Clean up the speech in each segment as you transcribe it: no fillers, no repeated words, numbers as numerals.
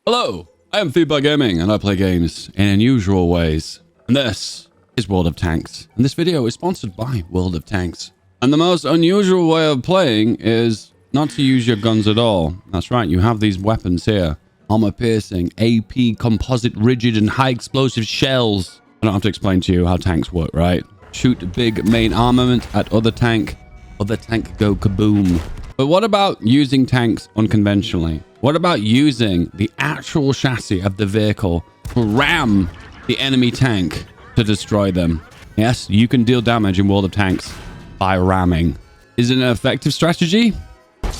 Hello, I am Wargaming and I play games in unusual ways. And this is World of Tanks. And this video is sponsored by World of Tanks. And the most unusual way of playing is not to use your guns at all. That's right, you have these weapons here. Armor piercing, AP, composite, rigid, and high explosive shells. I don't have to explain to you how tanks work, right? Shoot big main armament at other tank go kaboom. But what about using tanks unconventionally? What about using the actual chassis of the vehicle to ram the enemy tank to destroy them? Yes, you can deal damage in World of Tanks by ramming. Is it an effective strategy? And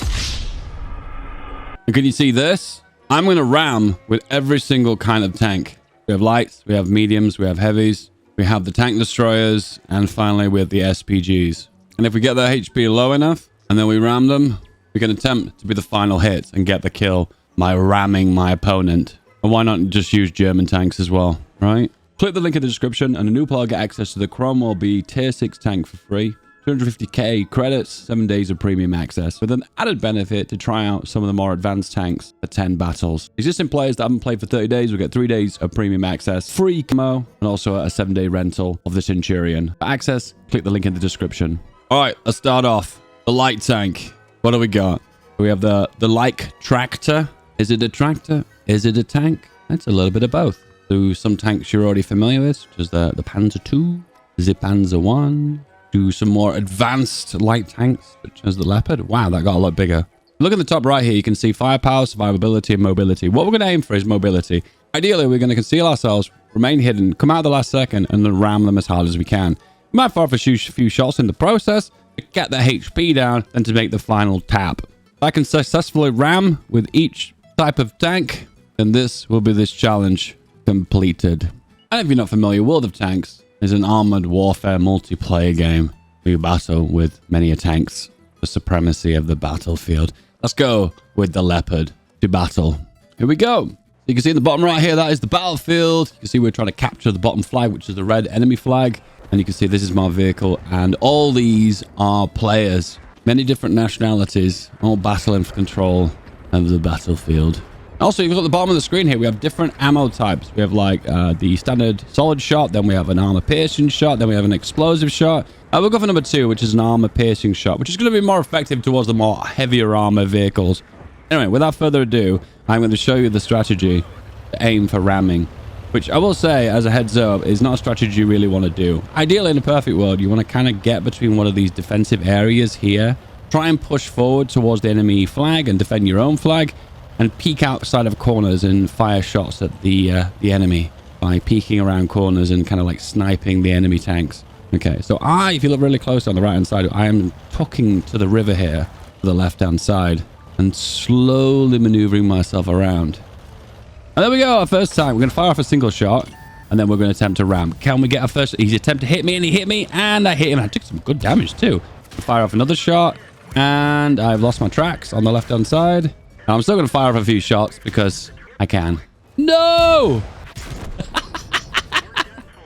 can you see this? I'm going to ram with every single kind of tank. We have lights, we have mediums, we have heavies, we have the tank destroyers, and finally with the SPGs. And if we get their HP low enough, and then we ram them, we can attempt to be the final hit and get the kill by ramming my opponent. And why not just use German tanks as well, right? Click the link in the description and a new player get access to the Cromwell B Tier 6 tank for free. 250k credits, 7 days of premium access, with an added benefit to try out some of the more advanced tanks for 10 battles. Existing players that haven't played for 30 days will get 3 days of premium access, free camo, and also a 7-day rental of the Centurion. For access, click the link in the description. All right, let's start off. The light tank. What do we got? We have the light tractor. Is it a tractor? Is it a tank? It's a little bit of both. Do some tanks you're already familiar with, such as the Panzer II, the Panzer I. Do some more advanced light tanks, such as the Leopard. Wow, that got a lot bigger. Look at the top right here. You can see firepower, survivability, and mobility. What we're going to aim for is mobility. Ideally, we're going to conceal ourselves, remain hidden, come out at the last second, and then ram them as hard as we can. We might fire off a few shots in the process, to get their HP down and to make the final tap. If I can successfully ram with each type of tank, then this will be this challenge completed. And if you're not familiar, World of Tanks is an armored warfare multiplayer game where you battle with many tanks for supremacy of the battlefield. Let's go with the Leopard to battle. Here we go. You can see in the bottom right here, that is the battlefield. You can see we're trying to capture the bottom flag, which is the red enemy flag. And you can see this is my vehicle, and all these are players. Many different nationalities, all battling for control of the battlefield. Also, if you look at the bottom of the screen here, we have different ammo types. We have like the standard solid shot, then we have an armor piercing shot, then we have an explosive shot. We'll go for number 2, which is an armor piercing shot, which is going to be more effective towards the more heavier armor vehicles. Anyway, without further ado, I'm going to show you the strategy to aim for ramming, which I will say, as a heads up, is not a strategy you really want to do. Ideally, in a perfect world, you want to kind of get between one of these defensive areas here, try and push forward towards the enemy flag and defend your own flag, and peek outside of corners and fire shots at the enemy by peeking around corners and kind of like sniping the enemy tanks. Okay, so if you look really close on the right-hand side, I am tucking to the river here, to the left-hand side, and slowly maneuvering myself around. And there we go, our first time. We're going to fire off a single shot, and then we're going to attempt to ram. Can we get our first? He's attempted to hit me, and he hit me, and I hit him. I took some good damage, too. Fire off another shot, and I've lost my tracks on the left-hand side. And I'm still going to fire off a few shots, because I can. No!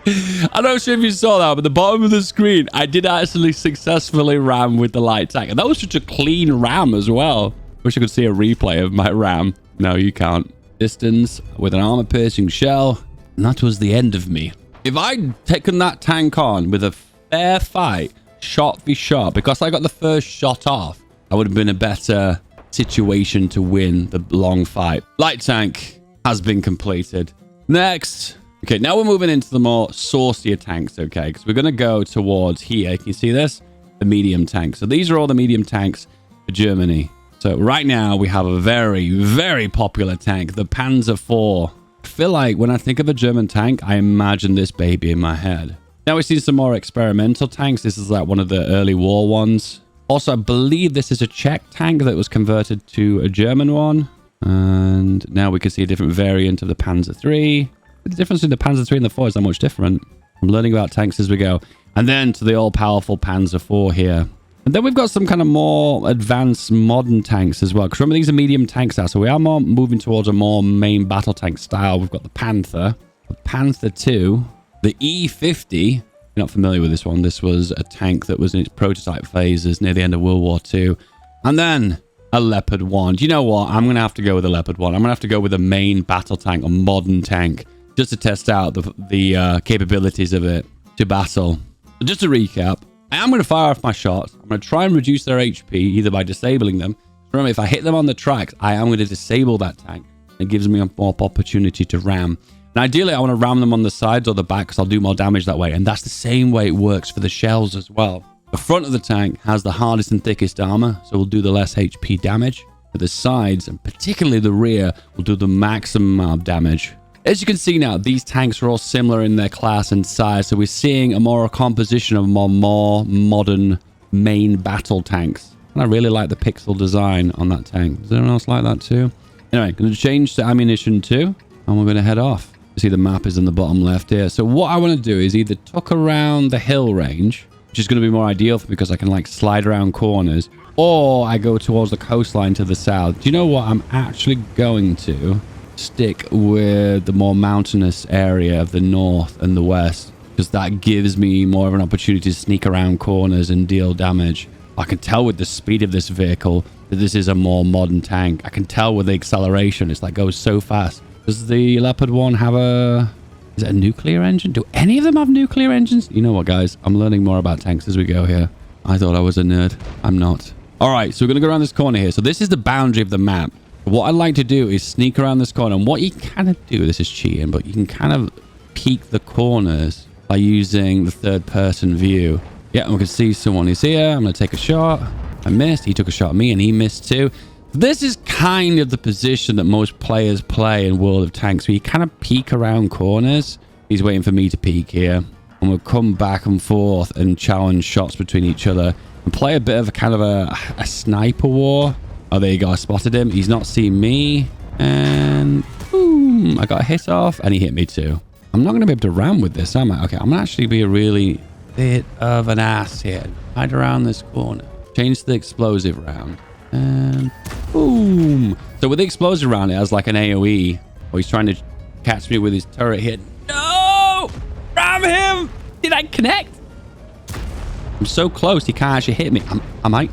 I'm not sure if you saw that, but the bottom of the screen, I did actually successfully ram with the light tank. And that was such a clean ram as well. Wish I could see a replay of my ram. No, you can't. Distance with an armor piercing shell, and that was the end of me. If I'd taken that tank on with a fair fight, shot for shot, because I got the first shot off, I would have been a better situation to win the long fight. Light tank has been completed. Next. Okay, now we're moving into the more saucier tanks, okay, because we're going to go towards here. Can you see this? The medium tank. So these are all the medium tanks for Germany. So right now we have a very, very popular tank, the Panzer IV. I feel like when I think of a German tank, I imagine this baby in my head. Now we see some more experimental tanks. This is like one of the early war ones. Also, I believe this is a Czech tank that was converted to a German one. And now we can see a different variant of the Panzer III. The difference between the Panzer III and the 4 is not much different. I'm learning about tanks as we go. And then to the all-powerful Panzer IV here. And then we've got some kind of more advanced modern tanks as well. Because remember, these are medium tanks now. So we are more moving towards a more main battle tank style. We've got the Panther, the Panther II, the E50. You're not familiar with this one. This was a tank that was in its prototype phases near the end of World War II. And then a Leopard 1. Do you know what? I'm going to have to go with a Leopard 1. I'm going to have to go with a main battle tank, a modern tank, just to test out the capabilities of it to battle. So just to recap, I am going to fire off my shots. I'm going to try and reduce their HP, either by disabling them. Remember, if I hit them on the tracks, I am going to disable that tank. It gives me a more opportunity to ram. And ideally, I want to ram them on the sides or the back because I'll do more damage that way. And that's the same way it works for the shells as well. The front of the tank has the hardest and thickest armor, so we'll do the less HP damage. But the sides, and particularly the rear, will do the maximum amount of damage. As you can see now, these tanks are all similar in their class and size, so we're seeing a more composition of more modern main battle tanks. And I really like the pixel design on that tank. Does anyone else like that too? Anyway, going to change to ammunition 2, and we're going to head off. You see the map is in the bottom left here. So what I want to do is either tuck around the hill range, which is going to be more ideal for me because I can like slide around corners, or I go towards the coastline to the south. Do you know what? I'm actually going to stick with the more mountainous area of the north and the west, because that gives me more of an opportunity to sneak around corners and deal damage. I can tell with the speed of this vehicle that this is a more modern tank. I can tell with the acceleration. It's like goes so fast. Does the Leopard 1 have is it a nuclear engine? Do any of them have nuclear engines? You know what, guys? I'm learning more about tanks as we go here. I thought I was a nerd. I'm not. All right, so we're going to go around this corner here. So this is the boundary of the map. What I'd like to do is sneak around this corner. And what you kind of do, this is cheating, but you can kind of peek the corners by using the third-person view. Yeah, we can see someone is here. I'm going to take a shot. I missed. He took a shot at me, and he missed too. This is kind of the position that most players play in World of Tanks, where you kind of peek around corners. He's waiting for me to peek here. And we'll come back and forth and challenge shots between each other and play a bit of a kind of a sniper war. Oh, there you go. I spotted him. He's not seen me. And boom, I got hit off, and he hit me too. I'm not going to be able to ram with this, am I? Okay, I'm going to actually be a really bit of an ass here. Hide around this corner. Change the explosive round. And boom. So with the explosive round, it has like an AoE. Oh, he's trying to catch me with his turret here. No! Ram him! Did I connect? I'm so close, he can't actually hit me. I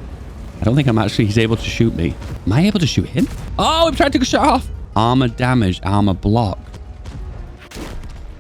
don't think he's able to shoot me. Am I able to shoot him? Oh, I'm trying to take a shot off. Armor damaged, armor blocked.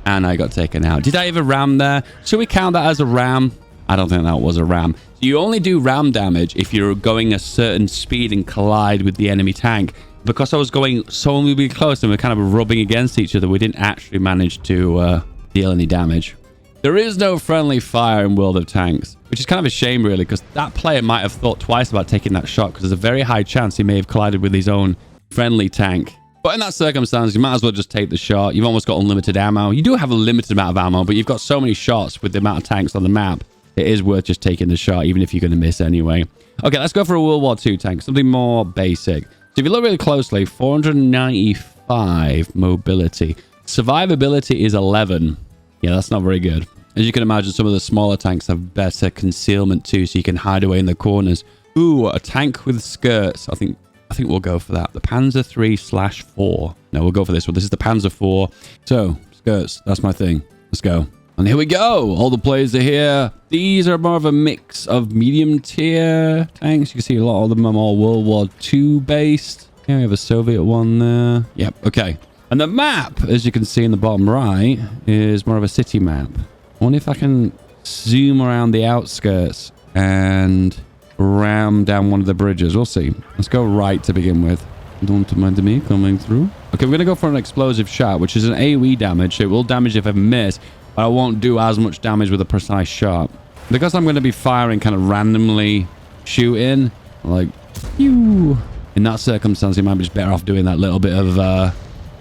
And I got taken out. Did I even ram there? Should we count that as a ram? I don't think that was a ram. So you only do ram damage if you're going a certain speed and collide with the enemy tank. Because I was going so really close and we're kind of rubbing against each other, we didn't actually manage to deal any damage. There is no friendly fire in World of Tanks, which is kind of a shame, really, because that player might have thought twice about taking that shot, because there's a very high chance he may have collided with his own friendly tank. But in that circumstance, you might as well just take the shot. You've almost got unlimited ammo. You do have a limited amount of ammo, but you've got so many shots with the amount of tanks on the map. It is worth just taking the shot, even if you're going to miss anyway. Okay, let's go for a World War II tank, something more basic. So if you look really closely, 495 mobility. Survivability is 11. Yeah, that's not very good. As you can imagine, some of the smaller tanks have better concealment too, so you can hide away in the corners. Ooh, a tank with skirts. I think we'll go for that. The Panzer 3/4. No, we'll go for this one. This is the Panzer 4. So, skirts. That's my thing. Let's go. And here we go. All the players are here. These are more of a mix of medium tier tanks. You can see a lot of them are more World War II based. Yeah, we have a Soviet one there. Yep, okay. And the map, as you can see in the bottom right, is more of a city map. I wonder if I can zoom around the outskirts and ram down one of the bridges. We'll see. Let's go right to begin with. Don't mind me coming through. Okay, we're going to go for an explosive shot, which is an AoE damage. So it will damage if I miss, but I won't do as much damage with a precise shot. Because I'm going to be firing kind of randomly shooting, like, pew. In that circumstance, you might be just better off doing that little bit of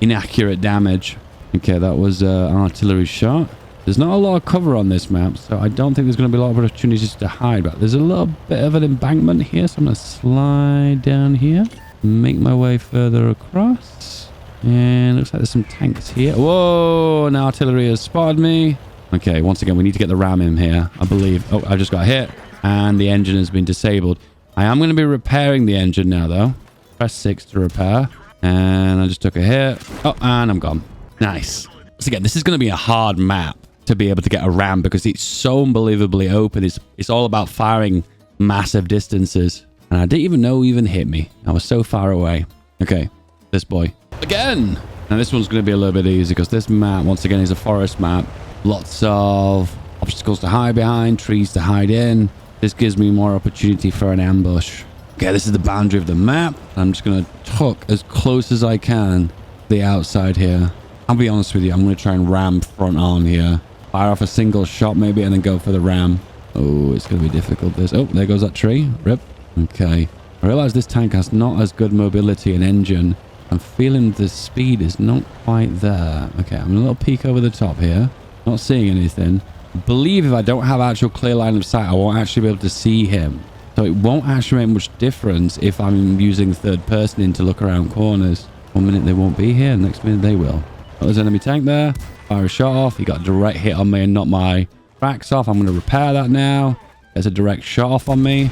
inaccurate damage. Okay, that was an artillery shot. There's not a lot of cover on this map, so I don't think there's going to be a lot of opportunities to hide. But there's a little bit of an embankment here, so I'm going to slide down here, make my way further across. And looks like there's some tanks here. Whoa, an artillery has spotted me. Okay, once again, we need to get the ram in here, I believe. Oh, I just got hit, and the engine has been disabled. I am going to be repairing the engine now, though. Press 6 to repair. And I just took a hit. Oh, and I'm gone. Nice. Once again, this is going to be a hard map to be able to get a ram because it's so unbelievably open. It's all about firing massive distances. And I didn't even know he even hit me. I was so far away. Okay, this boy. Again! Now this one's going to be a little bit easy because this map, once again, is a forest map. Lots of obstacles to hide behind, trees to hide in. This gives me more opportunity for an ambush. Okay, this is the boundary of the map. I'm just going to tuck as close as I can to the outside here. I'll be honest with you, I'm going to try and ram front on here. Fire off a single shot maybe and then go for the ram. Oh, it's going to be difficult this. Oh, there goes that tree. Rip. Okay. I realize this tank has not as good mobility and engine. I'm feeling the speed is not quite there. Okay, I'm a little peek over the top here. Not seeing anything. I believe if I don't have actual clear line of sight, I won't actually be able to see him. So it won't actually make much difference if I'm using third person in to look around corners. 1 minute they won't be here, next minute they will. Oh, there's an enemy tank there. Fire a shot off. He got a direct hit on me and knocked my tracks off. I'm going to repair that now. There's a direct shot off on me.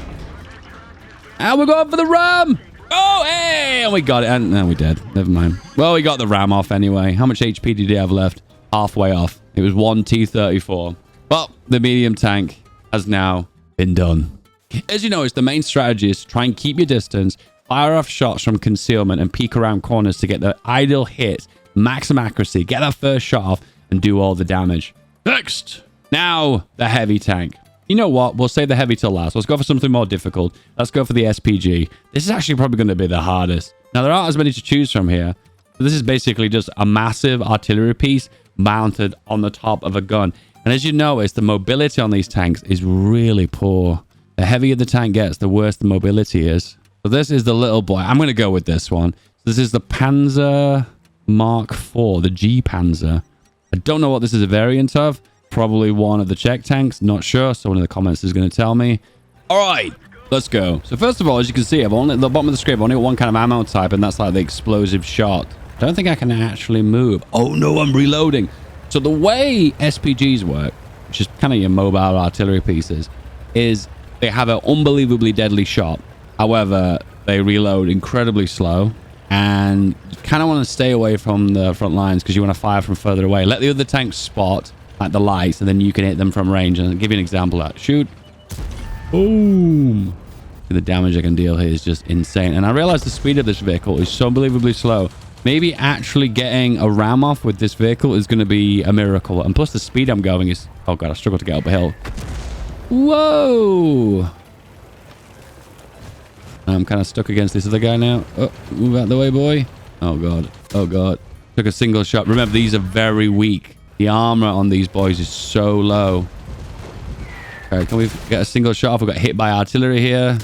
And we're going for the ram. Oh, hey! And we got it. And no, we did. Never mind. Well, we got the ram off anyway. How much HP did he have left? Halfway off. It was 1 T-34. Well, the medium tank has now been done. As you notice, the main strategy is to try and keep your distance, fire off shots from concealment, and peek around corners to get the ideal hit, maximum accuracy, get that first shot off, and do all the damage. Next! Now, the heavy tank. You know what? We'll save the heavy till last. Let's go for something more difficult. Let's go for the SPG. This is actually probably going to be the hardest. Now, there aren't as many to choose from here. So this is basically just a massive artillery piece mounted on the top of a gun. And as you notice, the mobility on these tanks is really poor. The heavier the tank gets, the worse the mobility is. So this is the little boy. I'm going to go with this one. This is the Panzer Mark IV, the G Panzer. I don't know what this is a variant of. Probably one of the Czech tanks. Not sure. Someone in the comments is going to tell me. All right, let's go. So first of all, as you can see, I've only at the bottom of the screen, I've only got one kind of ammo type, and that's like the explosive shot. I don't think I can actually move. Oh no, I'm reloading. So the way SPGs work, which is kind of your mobile artillery pieces, is they have an unbelievably deadly shot. However, they reload incredibly slow, and you kind of want to stay away from the front lines because you want to fire from further away. Let the other tanks spot at the lights, and then you can hit them from range. And I'll give you an example of that. Shoot. Boom. The damage I can deal here is just insane. And I realize the speed of this vehicle is so unbelievably slow. Maybe actually getting a ram off with this vehicle is going to be a miracle. And plus the speed I'm going is... Oh god, I struggle to get up a hill. Whoa. I'm kind of stuck against this other guy now. Oh, move out the way, boy. Oh god. Oh god. Took a single shot. Remember, these are very weak. The armor on these boys is so low. Okay, can we get a single shot off? We got hit by artillery here.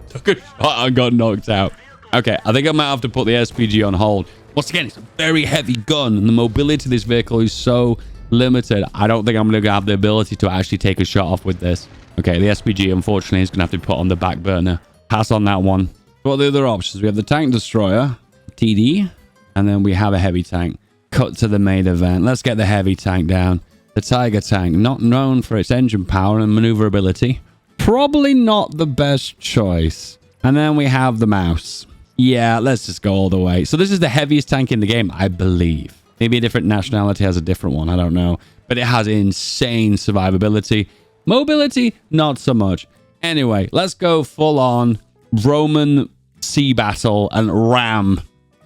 Took a shot and got knocked out. Okay, I think I might have to put the SPG on hold. Once again, it's a very heavy gun, and the mobility of this vehicle is so limited. I don't think I'm going to have the ability to actually take a shot off with this. Okay, the SPG, unfortunately, is going to have to be put on the back burner. Pass on that one. What are the other options? We have the tank destroyer, TD, and then we have a heavy tank. Cut to the main event. Let's get the heavy tank down. The Tiger tank, not known for its engine power and maneuverability. Probably not the best choice. And then we have the mouse. Yeah, let's just go all the way. So this is the heaviest tank in the game, I believe. Maybe a different nationality has a different one. I don't know. But it has insane survivability. Mobility, not so much. Anyway, let's go full on Roman sea battle and ram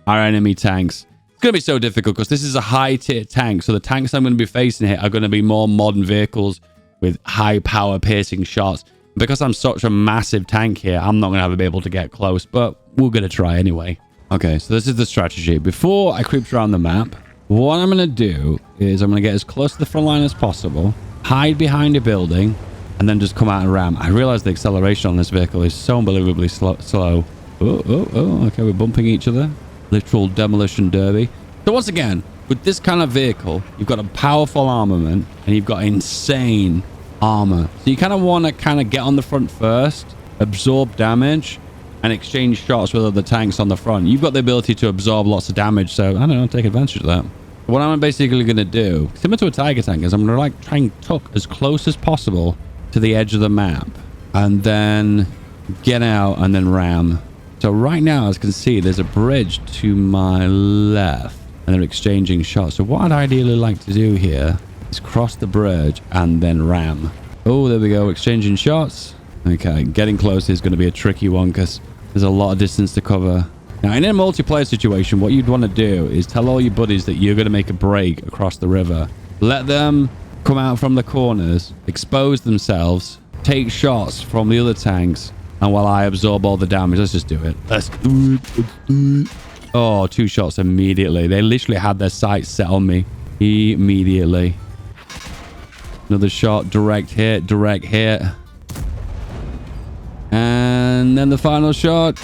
our enemy tanks. It's going to be so difficult because this is a high-tier tank. So the tanks I'm going to be facing here are going to be more modern vehicles with high-power piercing shots. Because I'm such a massive tank here, I'm not going to be able to get close. But we're going to try anyway. Okay, so this is the strategy. Before I creep around the map, what I'm going to do is I'm going to get as close to the front line as possible. Hide behind a building. And then just come out and ram. I realize the acceleration on this vehicle is so unbelievably slow. Oh. Okay, we're bumping each other. Literal demolition derby. So once again, with this kind of vehicle, you've got a powerful armament and you've got insane armor. So you kind of want to get on the front first, absorb damage, and exchange shots with other tanks on the front. You've got the ability to absorb lots of damage, so I don't know, take advantage of that. What I'm basically going to do, similar to a Tiger tank, is I'm going to try and tuck as close as possible to the edge of the map and then get out and then ram. So right now, as you can see, there's a bridge to my left and they're exchanging shots. So what I'd ideally like to do here is cross the bridge and then ram. Oh, there we go. Exchanging shots. Okay, getting close is going to be a tricky one because there's a lot of distance to cover. Now, in a multiplayer situation, what you'd want to do is tell all your buddies that you're going to make a break across the river. Let them come out from the corners, expose themselves, take shots from the other tanks, and while I absorb all the damage, let's just do it. Let's do it. Let's do it. Oh, 2 shots immediately. They literally had their sights set on me immediately. Another shot, direct hit, direct hit. And then the final shot.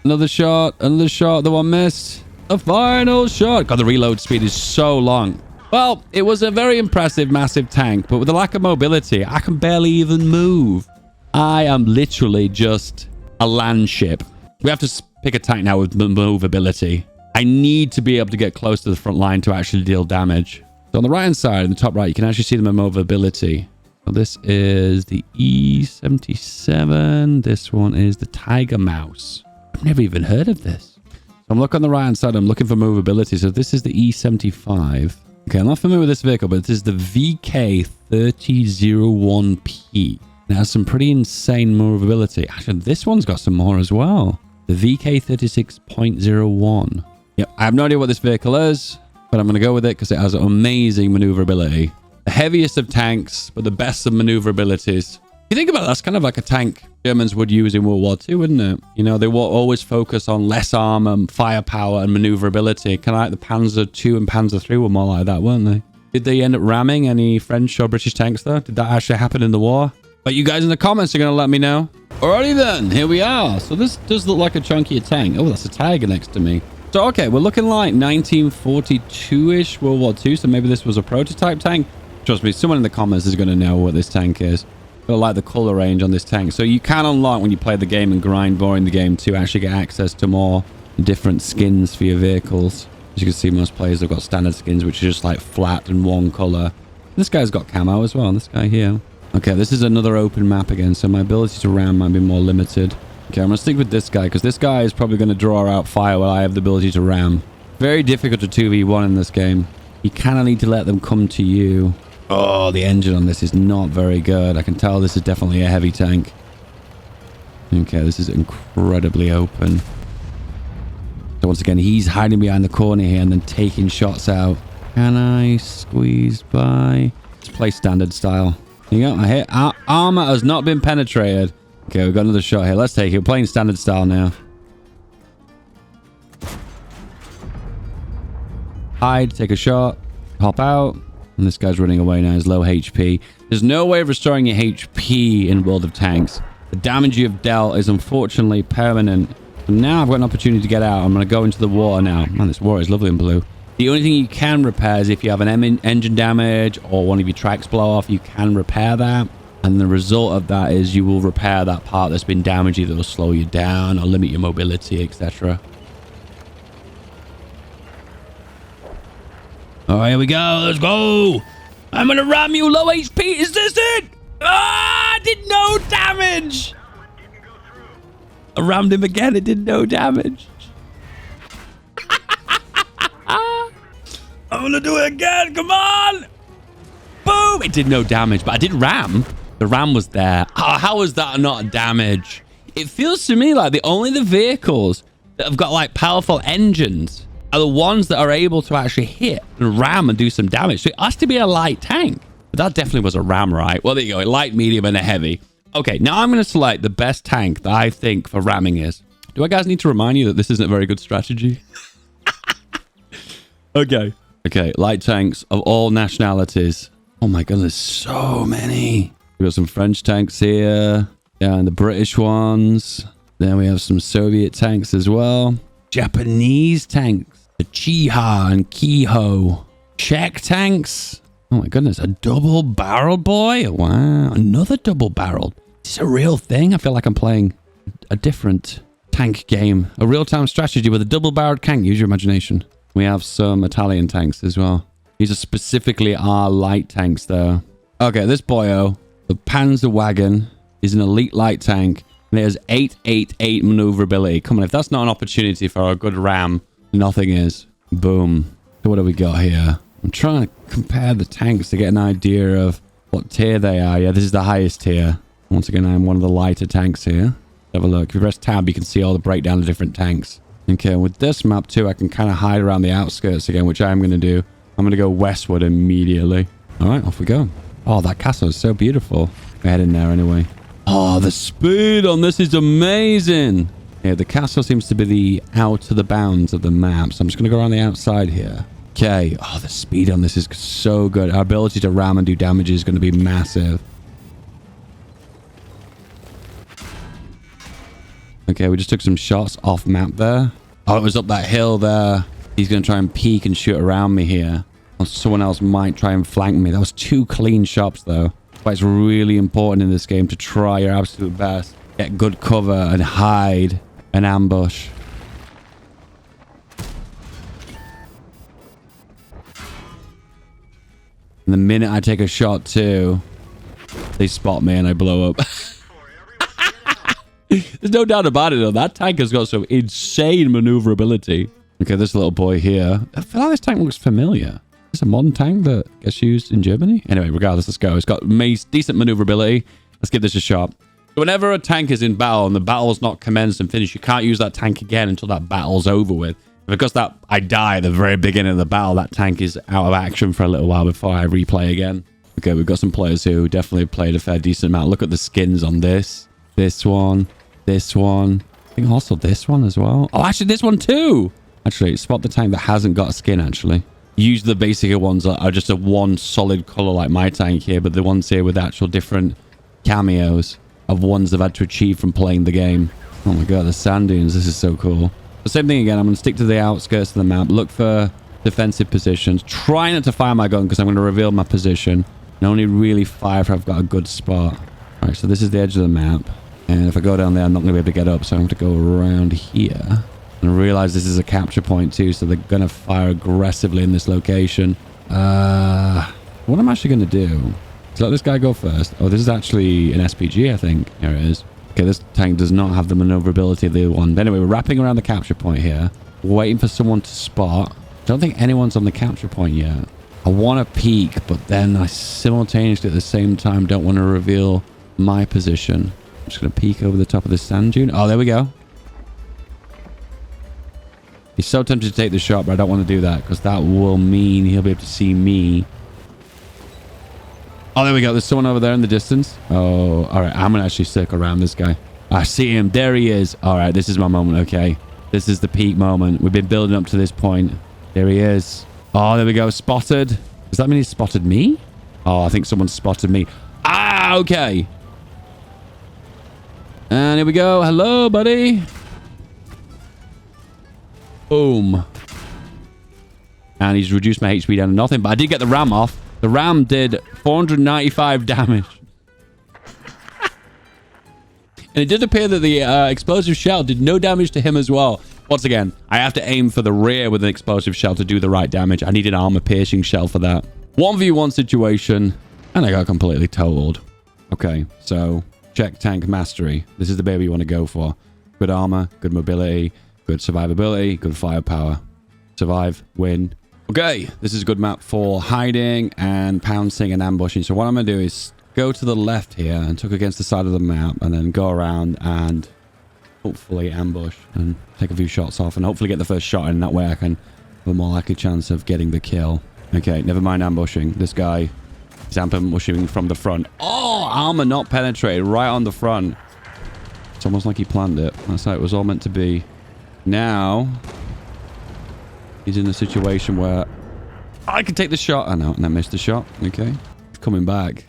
Another shot, another shot. The one missed. The final shot. God, the reload speed is so long. Well, it was a very impressive, massive tank, but with the lack of mobility, I can barely even move. I am literally just a land ship. We have to pick a tank now with movability. I need to be able to get close to the front line to actually deal damage. So on the right-hand side, in the top right, you can actually see the movability. So this is the E77. This one is the Tiger Mouse. I've never even heard of this. So I'm looking on the right-hand side. I'm looking for movability. So this is the E75. Okay, I'm not familiar with this vehicle, but this is the VK3001P. It has some pretty insane movability. Actually, this one's got some more as well. The VK36.01. Yep, I have no idea what this vehicle is, but I'm going to go with it because it has amazing maneuverability. The heaviest of tanks, but the best of maneuverabilities. You think about it, that's kind of like a tank Germans would use in World War II, wouldn't it? You know, they will always focus on less armor, firepower, and maneuverability. Kind of like the Panzer II and Panzer III were more like that, weren't they? Did they end up ramming any French or British tanks, though? Did that actually happen in the war? But you guys in the comments are going to let me know. Alrighty then, here we are. So this does look like a chunkier tank. Oh, that's a Tiger next to me. So, okay, we're looking like 1942-ish World War II. So maybe this was a prototype tank. Trust me, someone in the comments is going to know what this tank is. I like the color range on this tank. So you can unlock when you play the game and grind more in the game to actually get access to more different skins for your vehicles. As you can see, most players have got standard skins, which are just like flat and one color. This guy's got camo as well, this guy here. Okay, this is another open map again, so my ability to ram might be more limited. Okay, I'm going to stick with this guy, because this guy is probably going to draw out fire while I have the ability to ram. Very difficult to 2v1 in this game. You kind of need to let them come to you. Oh, the engine on this is not very good. I can tell this is definitely a heavy tank. Okay, this is incredibly open. So once again, he's hiding behind the corner here and then taking shots out. Can I squeeze by? Let's play standard style. There you go. I hit. Armor has not been penetrated. Okay, we've got another shot here. Let's take it. We're playing standard style now. Hide, take a shot, hop out. And this guy's running away now. He's low HP. There's no way of restoring your HP in World of Tanks. The damage you've dealt is unfortunately permanent. And now I've got an opportunity to get out. I'm going to go into the water now. Man, this water is lovely and blue. The only thing you can repair is if you have an engine damage or one of your tracks blow off, you can repair that. And the result of that is you will repair that part that's been damaged. Either it'll slow you down or limit your mobility, etc. All right, here we go. Let's go. I'm going to ram you low HP. Is this it? Ah, I did no damage. I rammed him again. It did no damage. I'm going to do it again. Come on. Boom. It did no damage, but I did ram. The ram was there. Oh, how was that not damage? It feels to me like the vehicles that have got like powerful engines are the ones that are able to actually hit and ram and do some damage. So it has to be a light tank. But that definitely was a ram, right? Well, there you go. A light, medium, and a heavy. Okay, now I'm going to select the best tank that I think for ramming is. Do I guys need to remind you that this isn't a very good strategy? Okay. Okay, light tanks of all nationalities. Oh my goodness, so many. We've got some French tanks here. Yeah, and the British ones. Then we have some Soviet tanks as well. Japanese tanks. The Chiha and Kiho. Czech tanks. Oh my goodness, a double-barreled boy. Wow, another double-barreled. Is this a real thing? I feel like I'm playing a different tank game. A real-time strategy with a double-barreled tank. Use your imagination. We have some Italian tanks as well. These are specifically our light tanks, though. Okay, this boyo, the Panzer Wagon, is an elite light tank, and it has 888 maneuverability. Come on, if that's not an opportunity for a good ram, nothing is. Boom. So what do we got here? I'm trying to compare the tanks to get an idea of what tier they are. Yeah, this is the highest tier. Once again, I'm one of the lighter tanks here. Have a look. If you press tab, you can see all the breakdown of different tanks. Okay, with this map too, I can kind of hide around the outskirts again, which I'm going to do. I'm going to go westward immediately. All right, off we go. Oh, that castle is so beautiful. We're heading there anyway. Oh, the speed on this is amazing. Yeah, the castle seems to be the out of the bounds of the map. So I'm just going to go around the outside here. Okay. Oh, the speed on this is so good. Our ability to ram and do damage is going to be massive. Okay, we just took some shots off map there. Oh, it was up that hill there. He's going to try and peek and shoot around me here. Or someone else might try and flank me. That was 2 clean shots, though. But it's really important in this game to try your absolute best. Get good cover and hide an ambush. And the minute I take a shot, too, they spot me and I blow up. There's no doubt about it, though. That tank has got some insane maneuverability. Okay, this little boy here. I feel like this tank looks familiar. It's a modern tank that gets used in Germany. Anyway, regardless, let's go. It's got decent maneuverability. Let's give this a shot. Whenever a tank is in battle and the battle's not commenced and finished, you can't use that tank again until that battle's over with. Because that I die at the very beginning of the battle, that tank is out of action for a little while before I replay again. Okay, we've got some players here who definitely played a fair decent amount. Look at the skins on this. This one. This one. I think also this one as well. Oh, actually, this one too. Actually, spot the tank that hasn't got a skin, actually. Use the basic ones that are just a one solid color like my tank here, but the ones here with actual different cameos of ones they've had to achieve from playing the game. Oh my god, the sand dunes. This is so cool. The same thing again. I'm going to stick to the outskirts of the map. Look for defensive positions. Try not to fire my gun because I'm going to reveal my position. And only really fire if I've got a good spot. All right, so this is the edge of the map. And if I go down there, I'm not going to be able to get up. So I'm going to go around here. And I realize this is a capture point too. So they're going to fire aggressively in this location. What I'm actually going to do is let this guy go first. Oh, this is actually an SPG, I think. Here it is. Okay, this tank does not have the maneuverability of the one. But anyway, we're wrapping around the capture point here. Waiting for someone to spot. Don't think anyone's on the capture point yet. I want to peek, but then I simultaneously at the same time don't want to reveal my position. I'm just going to peek over the top of this sand dune. Oh, there we go. He's so tempted to take the shot, but I don't want to do that because that will mean he'll be able to see me. Oh, there we go. There's someone over there in the distance. Oh, all right. I'm going to actually circle around this guy. I see him. There he is. All right. This is my moment. Okay. This is the peak moment. We've been building up to this point. There he is. Oh, there we go. Spotted. Does that mean he spotted me? Oh, I think someone spotted me. Ah, okay. And here we go. Hello, buddy. Boom. And he's reduced my HP down to nothing, but I did get the ram off. The ram did 495 damage. And it did appear that the explosive shell did no damage to him as well. Once again, I have to aim for the rear with an explosive shell to do the right damage. I need an armor-piercing shell for that. 1v1 situation, and I got completely totaled. Okay, so check tank mastery. This is the baby you want to go for. Good armor, good mobility, good survivability, good firepower. Survive, win. Okay, this is a good map for hiding and pouncing and ambushing. So what I'm going to do is go to the left here and tuck against the side of the map and then go around and hopefully ambush and take a few shots off and hopefully get the first shot in. That way I can have a more likely chance of getting the kill. Okay, never mind ambushing. This guy is ambushing from the front. Oh, armor not penetrated right on the front. It's almost like he planned it. That's how it was all meant to be. Now he's in a situation where I can take the shot. I know, and I missed the shot. Okay, he's coming back.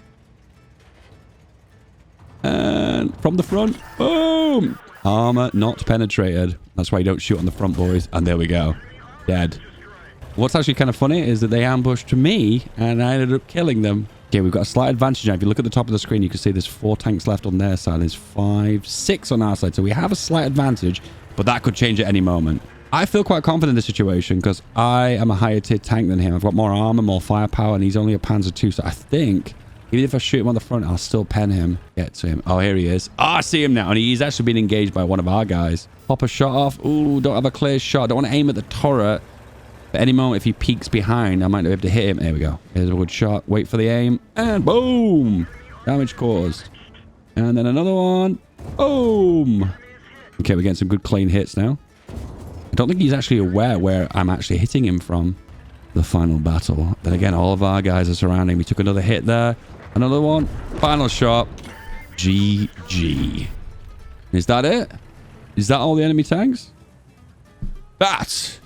And from the front, boom! Armor not penetrated. That's why you don't shoot on the front, boys. And there we go. Dead. What's actually kind of funny is that they ambushed me and I ended up killing them. Okay, we've got a slight advantage now. If you look at the top of the screen, you can see there's 4 tanks left on their side. There's 5, 6 on our side. So we have a slight advantage, but that could change at any moment. I feel quite confident in this situation because I am a higher tier tank than him. I've got more armor, more firepower, and he's only a Panzer II. So I think even if I shoot him on the front, I'll still pen him. Get to him. Oh, here he is. Oh, I see him now. And he's actually been engaged by one of our guys. Pop a shot off. Ooh, don't have a clear shot. Don't want to aim at the turret. At any moment, if he peeks behind, I might not be able to hit him. There we go. Here's a good shot. Wait for the aim. And boom! Damage caused. And then another one. Boom. Okay, we're getting some good clean hits now. I don't think he's actually aware where I'm actually hitting him from. The final battle. Then again, all of our guys are surrounding me. Took another hit there. Another one. Final shot. GG. Is that it? Is that all the enemy tanks? That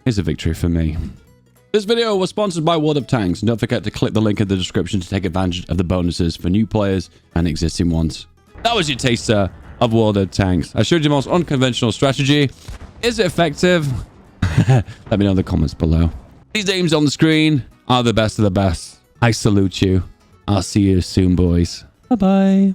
is a victory for me. This video was sponsored by World of Tanks. And don't forget to click the link in the description to take advantage of the bonuses for new players and existing ones. That was your taster of World of Tanks. I showed you the most unconventional strategy. Is it effective? Let me know in the comments below. These names on the screen are the best of the best. I salute you. I'll see you soon, boys. Bye-bye.